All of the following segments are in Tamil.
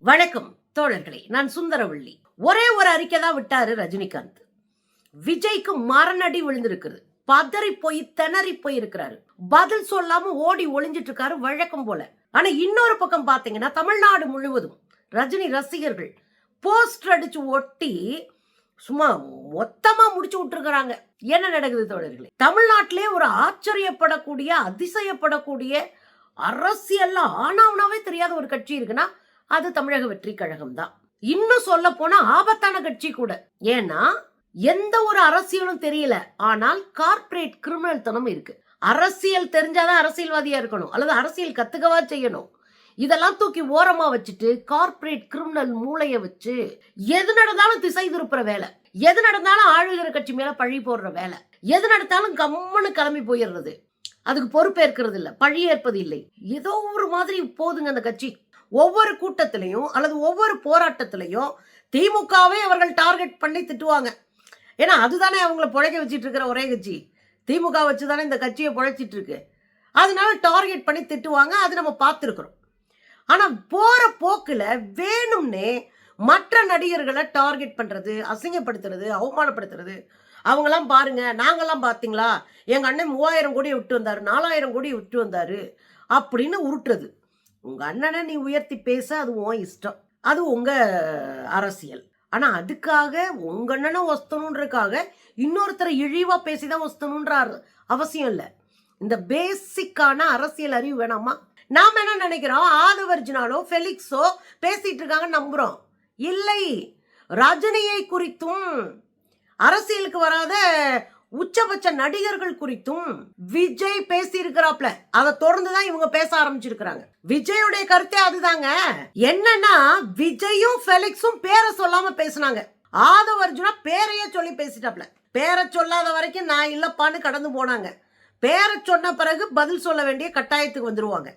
வணக்கம் தோழர்களே, நான் சுந்தரவள்ளி. ஒரே ஒரு அறிக்கை தான் விட்டாரு ரஜினிகாந்த். விஜய்க்கு மரணடி விழுந்திருக்கிறது. பதறி போய் திணறி போய் இருக்கிறாரு. பதில் சொல்லாம ஓடி ஒளிஞ்சிட்டு இருக்காரு வழக்கம் போல. ஆனா இன்னொரு பக்கம் பாத்தீங்கன்னா தமிழ்நாடு முழுவதும் ரஜினி ரசிகர்கள் போஸ்டர் அடிச்சு ஒட்டி சும்மா மொத்தமா முடிச்சு விட்டுருக்காங்க. என்ன நடக்குது தோழர்களே? தமிழ்நாட்டிலே ஒரு ஆச்சரியப்படக்கூடிய அதிசயப்படக்கூடிய அரசியல்ல ஆனாவனாவே தெரியாத ஒரு கட்சி இருக்குன்னா அது தமிழக வெற்றி கழகம் தான். இன்னும் சொல்ல போனா ஆபத்தான கட்சி கூட. ஏன்னா எந்த ஒரு அரசியலும் தெரியல, ஆனால் கார்ப்பரேட் கிரிமினல் தனம் இருக்கு. அரசியல் தெரிஞ்சாதான் அரசியல்வாதியா இருக்கணும், அல்லது அரசியல் கத்துக்கவா செய்யணும். இதெல்லாம் தூக்கி ஓரமா வச்சுட்டு கார்ப்பரேட் கிரிமினல் மூளைய வச்சு எது நடந்தாலும் திசை திருப்புற வேலை, எது நடந்தாலும் ஆளுகிற கட்சி மேல பழி போடுற வேலை, எது நடந்தாலும் கம்முன்னு கிளம்பி போயிடுறது, அதுக்கு பொறுப்பேற்கிறது இல்ல, பழி ஏற்பது இல்லை. ஏதோ ஒரு மாதிரி போதுங்க அந்த கட்சி. ஒவ்வொரு கூட்டத்திலையும் அல்லது ஒவ்வொரு போராட்டத்திலையும் திமுகவே அவர்கள் டார்கெட் பண்ணி திட்டுவாங்க. ஏன்னா அதுதானே அவங்களை பிழைக்க வச்சிட்டு இருக்கிற ஒரே கட்சி. திமுக வச்சுதானே இந்த கட்சியை பிழைச்சிட்டு இருக்கு. அதனால டார்கெட் பண்ணி திட்டுவாங்க. அது நம்ம பார்த்துருக்கிறோம். ஆனா போற போக்குல வேணும்னே மற்ற நடிகர்களை டார்கெட் பண்றது, அசிங்கப்படுத்துறது, அவமானப்படுத்துறது. அவங்கெல்லாம் பாருங்க, நாங்கெல்லாம் பாத்தீங்களா, எங்க அண்ணன் 3000 கோடியை விட்டு வந்தாரு, 4000 கோடியை விட்டு வந்தாரு அப்படின்னு உருட்டுறது. உங்க அண்ணனை நீ உயர்த்தி பேச அது உன் இஷ்டம், அது உங்க அரசியல். ஆனா அதுக்காக உங்க அண்ணனை ஒஸ்தணுன்றதுக்காக இன்னொருத்தரை இழிவா பேசிதான் ஒஸ்தணுன்ற அவசியம் இல்லை. இந்த பேசிக்கான அரசியல் அறிவு வேணாமா? நாம என்ன நினைக்கிறோம், ஆதவர்ஜினாலோ ஃபெலிக்ஸோ பேசிட்டு இருக்காங்க நம்புறோம். இல்லை, ரஜினியை குறித்தும் அரசியலுக்கு வராத உச்சபட்ச நடிகர்கள் குறித்தும் விஜய் பேசி இருக்கிறாப்ல. அதை தொடர்ந்துதான் இவங்க பேச ஆரம்பிச்சிருக்கிறாங்க. விஜயுடைய கருத்தே அதுதாங்க. என்னன்னா விஜயும் ஃபெலிக்ஸும் பேரை சொல்லாம பேசினாங்க. ஆதவர்ஜுனா பேரையே சொல்லி பேசிட்டாப்ல. பேரை சொல்லாத வரைக்கும் நான் இல்லப்பான்னு கடந்து போனாங்க. பேரை சொன்ன பிறகு பதில் சொல்ல வேண்டிய கட்டாயத்துக்கு வந்துருவாங்க.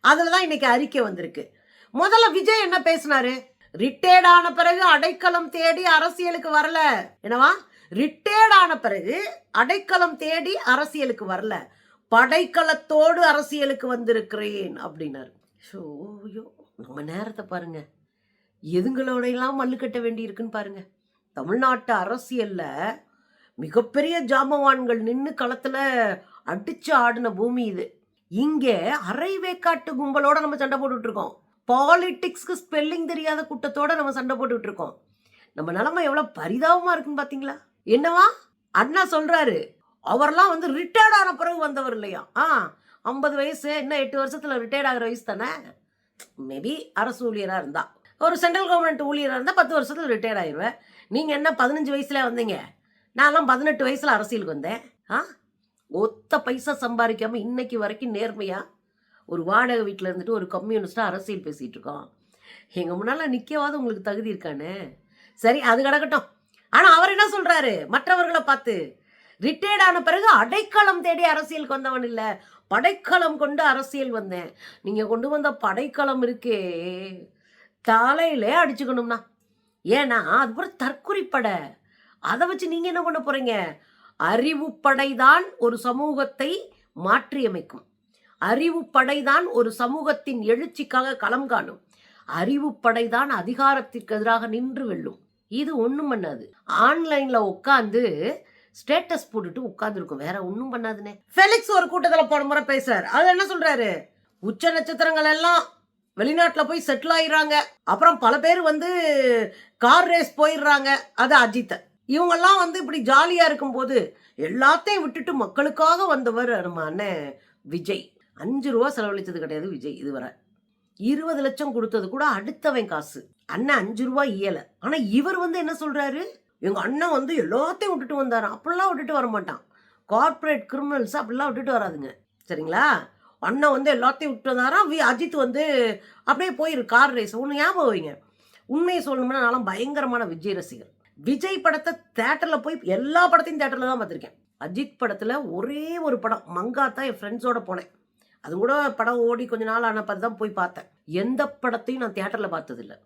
அதுலதான் இன்னைக்கு அறிக்கை வந்திருக்கு. முதல்ல விஜய் என்ன பேசினாரு? ரிட்டையர்ட் ஆன பிறகு அடைக்கலம் தேடி அரசியலுக்கு வரல. என்னவா? ரிட்டையர்ட் ஆன பிறகு அடைக்கலம் தேடி அரசியலுக்கு வரல, படைக்கலத்தோடு அரசியலுக்கு வந்திருக்கிறேன் அப்படின்னாரு. நம்ம நேரத்தை பாருங்க, எதுங்களோட எல்லாம் மல்லு கட்ட வேண்டி இருக்குன்னு பாருங்க. தமிழ்நாட்டு அரசியல்ல மிகப்பெரிய ஜாமவான்கள் நின்று களத்துல அடிச்சு ஆடின பூமி இது. இங்கே அரை வேக்காட்டு கும்பலோட நம்ம சண்டை போட்டுட்டு இருக்கோம். பாலிடிக்ஸ்க்கு ஸ்பெல்லிங் தெரியாத கூட்டத்தோட நம்ம சண்டை போட்டுட்டு இருக்கோம். நம்ம நிலைமை எவ்வளவு பரிதாபமா இருக்குன்னு பாத்தீங்களா? என்னவா அண்ணா சொல்றாரு, அவர்லாம் வந்து ரிட்டையர்ட் ஆன பிறகு வந்தவர் இல்லையா? 50 வயசு, இன்னும் 8 வருஷத்துல ரிட்டையர்ட் ஆகிற வயசு தானே. மேபி அரசு ஊழியரா இருந்தா, ஒரு சென்ட்ரல் கவர்மெண்ட் ஊழியரா இருந்தா 10 வருஷத்துல ரிட்டையர்ட் ஆயிடுவேன். நீங்க என்ன 15 வயசுல வந்தீங்க? நான்லாம் 18 வயசுல அரசியலுக்கு வந்தேன். ஒத்த பைசா சம்பாதிக்காம இன்னைக்கு வரைக்கும் நேர்மையா ஒரு வாடகை வீட்டில் இருந்துட்டு ஒரு கம்யூனிஸ்டா அரசியல் பேசிட்டு இருக்கோம். எங்க முன்னால நிக்கவாது உங்களுக்கு தகுதி இருக்கானே? சரி, அது கிடக்கட்டும். ஆனா அவர் என்ன சொல்றாரு மற்றவர்களை பார்த்து? ரிட்டையர்ட் ஆன பிறகு அடைக்கலம் தேடி அரசியலுக்கு வந்தவன் இல்ல, படைக்கலம் கொண்டு அரசியல் வந்தேன். நீங்க கொண்டு வந்த படைக்கலம் இருக்கே, தலையிலே அடிச்சுக்கணும்னா. ஏன்னா அது ஒரு தற்குறிப்படை. அதை வச்சு நீங்க என்ன பண்ண போறீங்க? அறிவுப்படைதான் ஒரு சமூகத்தை மாற்றியமைக்கும். அறிவுப்படைதான் ஒரு சமூகத்தின் எழுச்சிக்காக களம் காணும். அறிவுப்படைதான் அதிகாரத்திற்கு எதிராக நின்று வெல்லும். இது ஒண்ணும் பண்ணாது. ஆன்லைன்ல உட்காந்து ஸ்டேட்டஸ் போட்டுட்டு உட்கார்ந்துருக்கும், வேற ஒண்ணும் பண்ணாதுனே. ஃபெலிக்ஸ் ஒரு கூட்டத்துல போன முறை பேசுறாரு. அது என்ன சொல்றாரு? உச்ச நட்சத்திரங்கள் எல்லாம் வெளிநாட்டுல போய் செட்டில் ஆயிடுறாங்க, அப்புறம் பல பேர் வந்து கார் ரேஸ் போயிடுறாங்க, அது அஜித். இவங்கெல்லாம் வந்து இப்படி ஜாலியா இருக்கும் போது எல்லாத்தையும் விட்டுட்டு மக்களுக்காக வந்தவர் நம்ம அண்ணன் விஜய். 5 ரூபா செலவழிச்சது கிடையாது விஜய் இதுவரை. 20 லட்சம் கொடுத்தது கூட அடுத்தவன் காசு. அண்ணன் 5 ரூபாய் இயல. ஆனா இவர் வந்து என்ன சொல்றாரு, எங்க அண்ணன் வந்து எல்லாத்தையும் விட்டுட்டு வந்தாரு. அப்படிலாம் விட்டுட்டு வர மாட்டான். கார்பரேட் கிரிமினல்ஸ் அப்படிலாம் விட்டுட்டு வராதுங்க, சரிங்களா? அண்ணன் வந்து எல்லாத்தையும் விட்டு வந்தாரா. அஜித் வந்து அப்படியே போயிரு கார் ரேஸ். ஒன்று ஞாபகம் வைங்க, உண்மையை சொல்லணும்னா நானும் பயங்கரமான விஜய் ரசிகர். விஜய் படத்தை தேட்டர்ல போய் எல்லா படத்தையும் தேட்டர்ல தான் பார்த்துருக்கேன். அஜித் படத்துல ஒரே ஒரு படம் மங்காத்தா என் ஃப்ரெண்ட்ஸோட போனேன். அது கூட படம் ஓடி கொஞ்ச நாள் ஆன பார்த்து தான் போய் பார்த்தேன். எந்த படத்தையும் நான் தியேட்டர்ல பார்த்ததில்லை.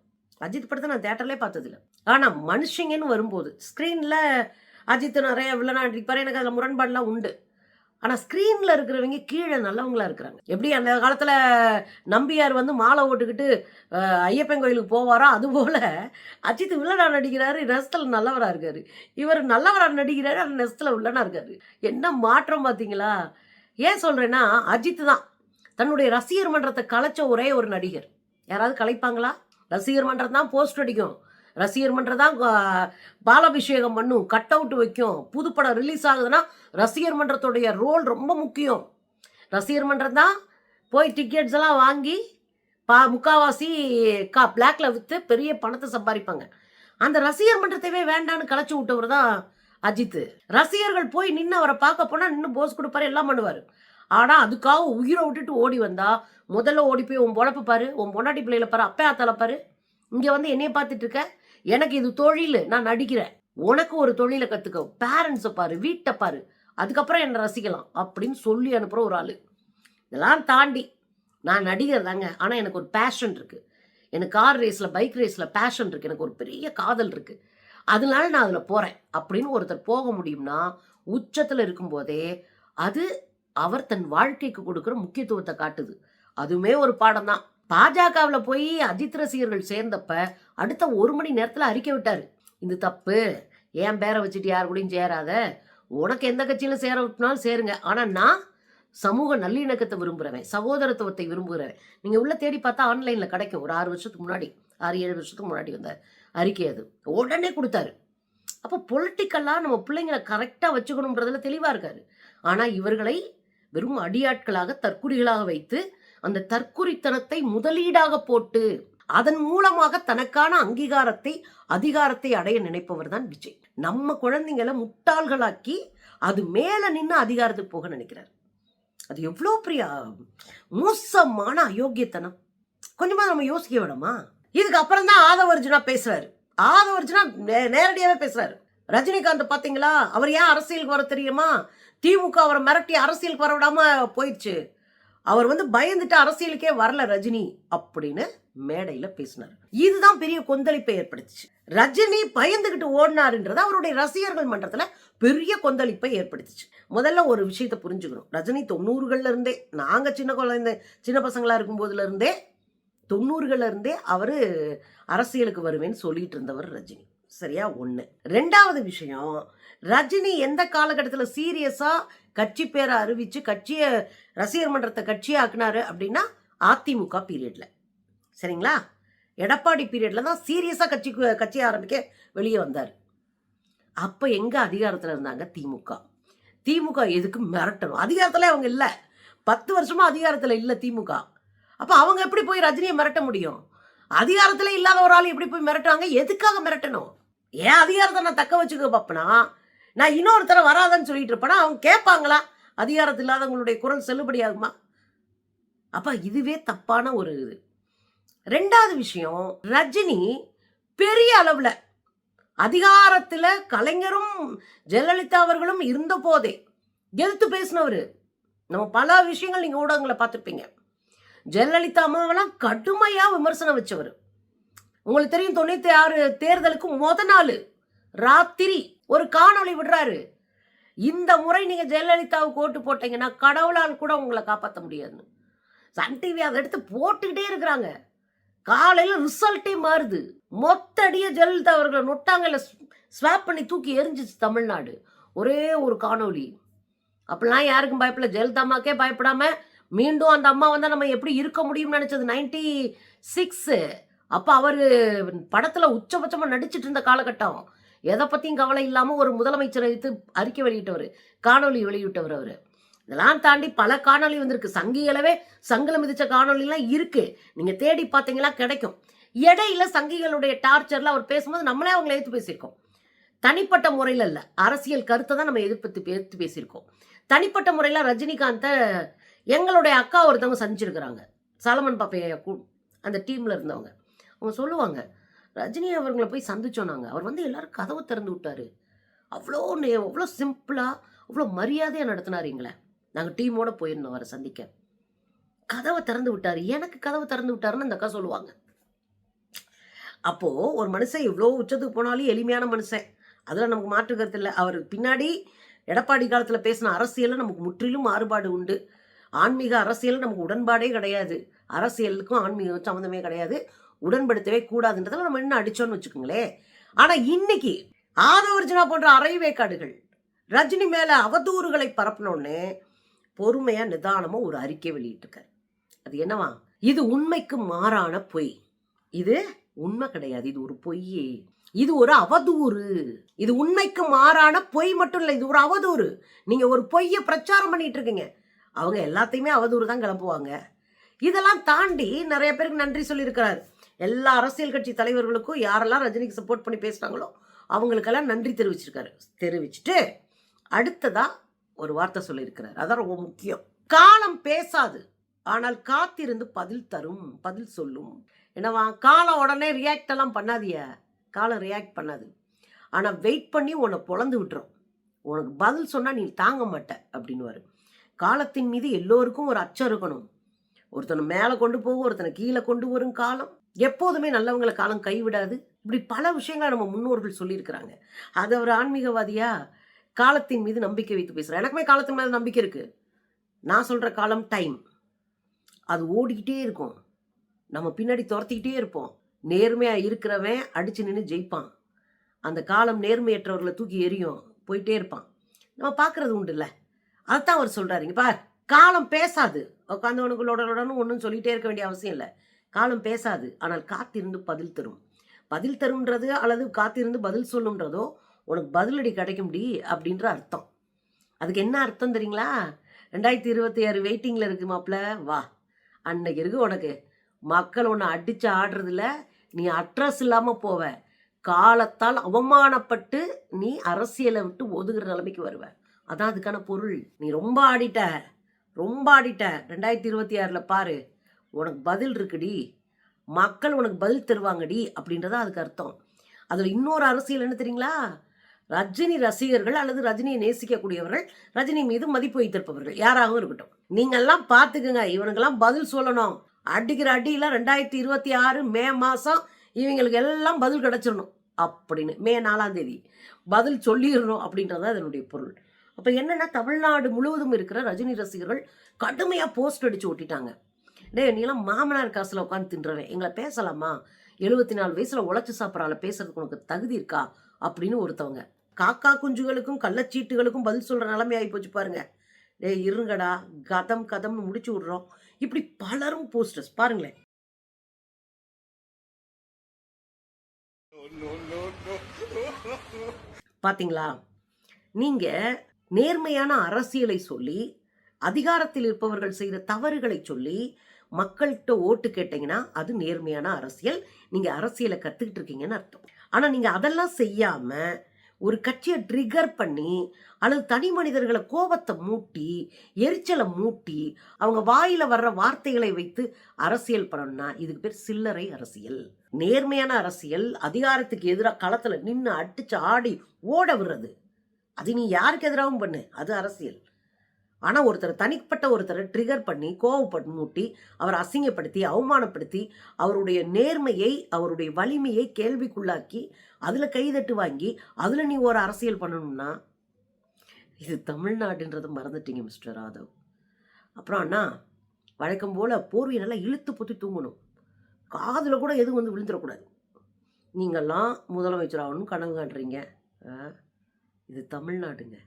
அஜித் படத்தை நான் தியேட்டர்லேயே பார்த்ததில்லை. ஆனா மனுஷங்கன்னு வரும்போது ஸ்க்ரீன்ல அஜித் நிறைய வில்லனா நடிப்பாரு. எனக்கு அதில் முரண்பாடுலாம் உண்டு. ஆனா ஸ்கிரீன்ல இருக்கிறவங்க கீழே நல்லவங்களா இருக்கிறாங்க. எப்படி அந்த காலத்துல நம்பியார் வந்து மாலை போட்டுக்கிட்டு ஐயப்பன் கோயிலுக்கு போவாரோ, அதுபோல அஜித் வில்லனா நடிக்கிறாரு, நெசத்துல நல்லவரா இருக்காரு. இவர் நல்லவரா நடிக்கிறாரு, ஆனா நெசத்துல வில்லனா இருக்காரு. என்ன மாற்றம் பார்த்தீங்களா? ஏன் சொல்றேன்னா, அஜித் தான் தன்னுடைய ரசிகர் மன்றத்தை கலைச்ச ஒரே ஒரு நடிகர். யாராவது கலைப்பாங்களா? ரசிகர் மன்றம் தான் போஸ்ட் அடிக்கும். ரசிகர் மன்றம் தான் பாலாபிஷேகம் பண்ணும், கட் அவுட் வைக்கும். புது படம் ரிலீஸ் ஆகுதுன்னா ரசிகர் மன்றத்துடைய ரோல் ரொம்ப முக்கியம். ரசிகர் மன்றம் தான் போய் டிக்கெட்ஸ் எல்லாம் வாங்கி முக்காவாசி பிளாக்ல வித்து பெரிய பணத்தை சம்பாதிப்பாங்க. அந்த ரசிகர் மன்றத்தையே வேண்டான்னு கலைச்சு விட்டவர் தான் அஜித். ரசிகர்கள் போய் நின்று அவரை பார்க்க போனா நின்று போஸ் கொடுப்பாரு, எல்லாம் பண்ணுவாரு. ஆனா அதுக்காக உயிரை விட்டுட்டு ஓடி வந்தா, முதல்ல ஓடி போய் உன் பொழப்பு பாரு, உன் பொண்டாட்டி பிள்ளைகளை பாரு, அப்பா ஆத்தால பாரு, இங்க வந்து என்னைய பார்த்துட்டு இருக்க, எனக்கு இது தொழில், நான் நடிக்கிறேன், உனக்கு ஒரு தொழிலை கத்துக்க, பேரண்ட்ஸை பாரு, வீட்டை பாரு, அதுக்கப்புறம் என்னை ரசிக்கலாம் அப்படின்னு சொல்லி அனுப்புற ஒரு ஆளு. இதெல்லாம் தாண்டி நான் நடிகர் தாங்க, ஆனா எனக்கு ஒரு பேஷன் இருக்கு, எனக்கு கார் ரேஸ்ல பைக் ரேஸ்ல பேஷன் இருக்கு, எனக்கு ஒரு பெரிய காதல் இருக்கு, அதனால நான் அதுல போறேன் அப்படின்னு ஒருத்தர் போக முடியும்னா உச்சத்துல இருக்கும்போதே அது அவர் தன் வாழ்க்கைக்கு கொடுக்கிற முக்கியத்துவத்தை காட்டுது. அதுவுமே ஒரு பாடம் தான். பாஜகவில் போய் அஜித் ரசிகர்கள் சேர்ந்தப்ப அடுத்த 1 மணி நேரத்தில் அறிக்கை விட்டாரு, இது தப்பு, ஏன் பேரை வச்சுட்டு யார் கூடயும் சேராத, உனக்கு எந்த கட்சியிலும் சேர விட்டுனாலும் சேருங்க, ஆனா நான் சமூக நல்லிணக்கத்தை விரும்புறவன், சகோதரத்துவத்தை விரும்புகிறவன். நீங்க உள்ள தேடி பார்த்தா ஆன்லைன்ல கிடைக்கும். ஒரு 6 வருஷத்துக்கு முன்னாடி 6-7 வருஷத்துக்கு முன்னாடி வந்த அறிக்கை அது. உடனே கொடுத்தாரு. அப்போ பொலிட்டிக்கலா நம்ம பிள்ளைங்களை கரெக்டா வச்சுக்கணும்ன்றதுல தெளிவா இருக்காரு. ஆனா இவர்களை வெறும் அடியாட்களாக தற்குறிகளாக வைத்து அந்த தற்குறித்தனத்தை முதலீடாக போட்டு அதன் மூலமாக தனக்கான அங்கீகாரத்தை அதிகாரத்தை அடைய நினைப்பவர் தான் விஜய். நம்ம குழந்தைங்களை முட்டாள்களாக்கி அது மேல நின்று அதிகாரத்துக்கு போக நினைக்கிறார். அது எவ்வளவு பெரிய மோசமான அயோக்கியத்தனம். கொஞ்சமா நம்ம யோசிக்க வேணுமா? இதுக்கு அப்புறம் தான் ஆதவர்ஜுனா பேசுறாரு. ஆதவர்ஜுனா நேரடியாவே பேசுறாரு. ரஜினிகாந்த் பாத்தீங்களா, அவர் ஏன் அரசியலுக்கு வர தெரியுமா? திமுக அவரை மிரட்டி அரசியலுக்கு வர விடாம போயிடுச்சு, அவர் வந்து பயந்துட்டு அரசியலுக்கே வரல ரஜினி அப்படின்னு மேடையில பேசினார். இதுதான் பெரிய கொந்தளிப்பை ஏற்படுத்துச்சு. ரஜினி பயந்துகிட்டு ஓடினாருன்றது அவருடைய ரசிகர்கள் மன்றத்துல பெரிய கொந்தளிப்பை ஏற்படுத்துச்சு. முதல்ல ஒரு விஷயத்தை புரிஞ்சுக்கணும். ரஜினி 90கள்ல இருந்தே, நாங்க சின்ன பசங்களா இருக்கும் போதுல இருந்தே 90கள்ல இருந்தே அவரு அரசியலுக்கு வருவேன்னு சொல்லிட்டு இருந்தவர் ரஜினி. சரியா? ஒண்ணு. 2வது விஷயம், ரஜினி எந்த காலகட்டத்தில் சீரியஸா கட்சி பேரை அறிவிச்சு கட்சியை ரசிகர் மன்றத்தை கட்சியை ஆக்குனாரு அப்படின்னா அதிமுக பீரியட்ல. சரிங்களா? எடப்பாடி பீரியட்ல தான் சீரியஸா கட்சி ஆரம்பிக்க வெளியே வந்தார். அப்ப எங்க அதிகாரத்துல இருந்தாங்க? திமுக. திமுக எதுக்கு மிரட்டணும்? அதிகாரத்துல அவங்க இல்ல, 10 வருஷமா அதிகாரத்துல இல்ல திமுக. அப்ப அவங்க எப்படி போய் ரஜினியை மிரட்ட முடியும்? அதிகாரத்துல இல்லாத ஒரு ஆள் எப்படி போய் மிரட்டுவாங்க? எதுக்காக மிரட்டணும்? ஏன் அதிகாரத்தை நான் தக்க வச்சுக்க பாப்பனா, நான் இன்னொருத்தர வராதன்னு சொல்லிட்டு இருப்பேனா, அவங்க கேட்பாங்களா? அதிகாரத்தில் இல்லாதவங்களுடைய குரல் செல்லுபடி ஆகுமா? அப்ப இதுவே தப்பான ஒரு இது. 2வது விஷயம், ரஜினி பெரிய அளவுல அதிகாரத்துல கலைஞரும் ஜெயலலிதா அவர்களும் இருந்த போதே எதிர்த்து பேசினவரு. நம்ம பல விஷயங்கள் நீங்க ஊடகங்களை பார்த்துருப்பீங்க. ஜெயலலிதா அம்மாவெல்லாம் கடுமையா விமர்சனம் வச்சவர். உங்களுக்கு தெரியும், 96 தேர்தலுக்கு நாள் ராத்திரி ஒரு காணொளி விடுறாரு, இந்த முறை நீங்க ஜெயலலிதாவுக்கு ஓட்டு போட்டீங்கன்னா கடவுளால் கூட உங்களை காப்பாற்ற முடியாதுன்னு. சன் டிவி அதை எடுத்து போட்டுக்கிட்டே இருக்கிறாங்க. காலையில ரிசல்ட்டே மாறுது. மொத்த அடிய ஜெயலலிதா அவர்களை நொட்டாங்கல்ல ஸ்வாப் பண்ணி தூக்கி எரிஞ்சிச்சு தமிழ்நாடு. ஒரே ஒரு காணொளி. அப்பெல்லாம் யாருக்கும் பயப்படல. ஜெயலலிதா அம்மாக்கே பயப்படாம மீண்டும் அந்த அம்மா வந்தா நம்ம எப்படி இருக்க முடியும்னு நினைச்சது 96. அப்ப அவரு படத்துல உச்சபட்சமா நடிச்சிட்டு இருந்த காலகட்டம். எதை பத்தியும் கவலை இல்லாம ஒரு முதலமைச்சரை வைத்து அறிக்கை வெளியிட்டவர், காணொலி வெளியிட்டவர் அவரு. இதெல்லாம் தாண்டி பல காணொலி வந்திருக்கு. சங்கிகளவே சங்கில மிதிச்ச காணொலிலாம் இருக்கு, நீங்க தேடி பார்த்தீங்களா கிடைக்கும். இடையில சங்கிகளுடைய டார்ச்சர்ல அவர் பேசும்போது நம்மளே அவங்களை எதிர்த்து பேசியிருக்கோம். தனிப்பட்ட முறையில் இல்ல, அரசியல் கருத்தை தான் நம்ம எதிர்த்து பேசியிருக்கோம். தனிப்பட்ட முறையில் ரஜினிகாந்தை எங்களுடைய அக்கா ஒருத்தவங்க சந்திச்சிருக்கிறாங்க, சாலமன் பாப்பையா அந்த டீம்ல இருந்தவங்க. அவங்க சொல்லுவாங்க, ரஜினி அவர்களை போய் சந்திச்சோம் நாங்கள், அவர் வந்து எல்லாரும் கதவை திறந்து விட்டாரு, அவ்வளோ சிம்பிளா அவ்வளோ மரியாதையாக நடத்தினார் எங்களை. நாங்கள் டீமோட போயிருந்தோம் அவரை சந்திக்க, கதவை திறந்து விட்டாரு, எனக்கு கதவை திறந்து விட்டாருன்னு அந்த அக்கா சொல்லுவாங்க. அப்போ ஒரு மனுஷன் இவ்வளோ உச்சத்துக்கு போனாலும் எளிமையான மனுஷன், அதில் நமக்கு மாற்று கருத்து இல்லை. அவருக்கு பின்னாடி எடப்பாடி காலத்துல பேசின அரசியல்ல நமக்கு முற்றிலும் மாறுபாடு உண்டு. ஆன்மீக அரசியல் நமக்கு உடன்பாடே கிடையாது. அரசியலுக்கும் ஆன்மீகம் சம்மந்தமே கிடையாது. உடன்படுத்தவே கூடாதுன்றதுல நம்ம என்ன அடிச்சோம்னு வச்சுக்கோங்களேன். ஆனா இன்னைக்கு ஆதவர்ஜுனா போன்ற அரைவேக்காடுகள் ரஜினி மேல அவதூறுகளை பரப்பினோடனே பொறுமையா நிதானமா ஒரு அறிக்கை வெளியிட்டிருக்காரு. அது என்னவா? இது உண்மைக்கு மாறான பொய். இது உண்மை கிடையாது, இது ஒரு பொய், இது ஒரு அவதூறு. இது உண்மைக்கு மாறான பொய் மட்டும் இல்லை, இது ஒரு அவதூறு. நீங்க ஒரு பொய்யை பிரச்சாரம் பண்ணிட்டு இருக்கீங்க. அவங்க எல்லாத்தையுமே அவதூறு தான் கிளப்புவாங்க. இதெல்லாம் தாண்டி நிறைய பேருக்கு நன்றி சொல்லியிருக்கிறார். எல்லா அரசியல் கட்சி தலைவர்களுக்கும் யாரெல்லாம் ரஜினிக்கு சப்போர்ட் பண்ணி பேசுறாங்களோ அவங்களுக்கெல்லாம் நன்றி தெரிவிச்சுட்டு அடுத்ததா ஒரு வார்த்தை சொல்லியிருக்கிறார். அதான் ரொம்ப முக்கியம். காலம் பேசாது, ஆனால் காத்திருந்து பதில் சொல்லும். என்னவா? காலம் உடனே ரியாக்ட் எல்லாம் பண்ணாதிய, காலம் ரியாக்ட் பண்ணாது. ஆனா வெயிட் பண்ணி உன்னை பொழந்து விட்டுரும். உனக்கு பதில் சொன்னா நீ தாங்க மாட்ட அப்படின்னுவாரு. காலத்தின் மீது எல்லோருக்கும் ஒரு அச்சம் இருக்கணும். ஒருத்தனை மேலே கொண்டு போகும், ஒருத்தனை கீழே கொண்டு வரும் காலம். எப்போதுமே நல்லவங்களை காலம் கைவிடாது. இப்படி பல விஷயங்களை நம்ம முன்னோர்கள் சொல்லியிருக்கிறாங்க. அது ஒரு ஆன்மீகவாதியா காலத்தின் மீது நம்பிக்கை வைத்து பேசுகிறேன். எனக்குமே காலத்தின் மேலே நம்பிக்கை இருக்குது. நான் சொல்கிற காலம் டைம், அது ஓடிக்கிட்டே இருக்கும். நம்ம பின்னாடி துரத்திக்கிட்டே இருப்போம். நேர்மையாக இருக்கிறவன் அடித்து நின்று ஜெயிப்பான். அந்த காலம் நேர்மையற்றவர்களை தூக்கி எறியும், போயிட்டே இருப்பான். நம்ம பார்க்குறது உண்டு இல்லை? அதுதான் அவர் சொல்கிறாருங்க. பார், காலம் பேசாது, உட்காந்தவனுக்குள்ளோட ஒன்றும் சொல்லிகிட்டே இருக்க வேண்டிய அவசியம் இல்லை. காலம் பேசாது, ஆனால் காத்திருந்து பதில் தரும். பதில் தரும்ன்றது அல்லது காத்திருந்து பதில் சொல்லுன்றதோ உனக்கு பதிலடி கிடைக்கும்டி அப்படின்ற அர்த்தம். அதுக்கு என்ன அர்த்தம் தெரியுங்களா? 2026 வெயிட்டிங்கில் இருக்கு மாப்பிள்ள, வா. அன்னைக்கு இருக்கு உனக்கு. மக்கள் உன்னை அடித்து ஆடுறதுல நீ அட்ரஸ் இல்லாமல் போவ. காலத்தால் அவமானப்பட்டு நீ அரசியலை விட்டு ஒதுக்குற நிலைமைக்கு வருவ. அதான் அதுக்கான பொருள். நீ ரொம்ப ஆடிட்ட 2026 பாரு, உனக்கு பதில் இருக்குடி, மக்கள் உனக்கு பதில் தருவாங்கடி அப்படின்றதான் அதுக்கு அர்த்தம். அதில் இன்னொரு அரசியல் என்ன தெரியுங்களா? ரஜினி ரசிகர்கள் அல்லது ரஜினியை நேசிக்கக்கூடியவர்கள், ரஜினி மீது மதிப்பு வைத்திருப்பவர்கள் யாராகவும் இருக்கட்டும், நீங்கள்லாம் பார்த்துக்குங்க, இவனுக்கெல்லாம் பதில் சொல்லணும். அடிக்கிற அடியில் 2026 மே மாதம் இவங்களுக்கு எல்லாம் பதில் கிடச்சிடணும் அப்படின்னு, மே 4ஆம் தேதி பதில் சொல்லிடணும் அப்படின்றதான் அதனுடைய பொருள். அப்போ என்னென்னா, தமிழ்நாடு முழுவதும் இருக்கிற ரஜினி ரசிகர்கள் கடுமையாக போஸ்ட் அடித்து ஓட்டிட்டாங்க. நீலாம் மாமனார் காசில் உட்காந்து தின்றவன், எங்களை பேசலாமா? 74 வயசில் உழைச்சி சாப்பிட்றால பேசுறதுக்கு உனக்கு தகுதி இருக்கா அப்படின்னு ஒருத்தவங்க. காக்கா குஞ்சுகளுக்கும் கள்ளச்சீட்டுகளுக்கும் பதில் சொல்கிற நிலைமை ஆகி போச்சு பாருங்க. இருங்கடா, கதம்னு முடிச்சு விட்றோம். இப்படி பலரும் போஸ்டர்ஸ் பாருங்களேன். பார்த்தீங்களா? நீங்கள் நேர்மையான அரசியலை சொல்லி, அதிகாரத்தில் இருப்பவர்கள் செய்கிற தவறுகளை சொல்லி மக்கள்கிட்ட ஓட்டு கேட்டீங்கன்னா அது நேர்மையான அரசியல். நீங்கள் அரசியலை கற்றுக்கிட்டு இருக்கீங்கன்னு அர்த்தம். ஆனால் நீங்கள் அதெல்லாம் செய்யாமல் ஒரு கட்சியை ட்ரிகர் பண்ணி அல்லது தனி மனிதர்களை கோபத்தை மூட்டி, எரிச்சலை மூட்டி, அவங்க வாயில் வர்ற வார்த்தைகளை வைத்து அரசியல் பண்ணணும்னா இதுக்கு பேர் சில்லறை அரசியல். நேர்மையான அரசியல் அதிகாரத்துக்கு எதிராக களத்தில் நின்று அடிச்சு ஆடி ஓட விடுறது. அது நீ யாருக்கு எதிராகவும் பண்ணு, அது அரசியல். ஆனால் தனிப்பட்ட ஒருத்தரை ட்ரிகர் பண்ணி கோவப்பட்டு மூட்டி அவரை அசிங்கப்படுத்தி அவமானப்படுத்தி அவருடைய நேர்மையை அவருடைய வலிமையை கேள்விக்குள்ளாக்கி அதில் கைதட்டு வாங்கி அதில் நீ ஒரு அரசியல் பண்ணணும்னா இது தமிழ்நாடுன்றதை மறந்துட்டீங்க மிஸ்டர் ராதவ். அப்புறம் அண்ணா, வழக்கம் போல் போர்வை நல்லா இழுத்து பொத்தி தூங்கணும், காதில் கூட எதுவும் விழுந்துடக்கூடாது. நீங்கள்லாம் முதலமைச்சர் ஆகணும்னு கனவு காண்றீங்க. இது தமிழ்நாடுங்க.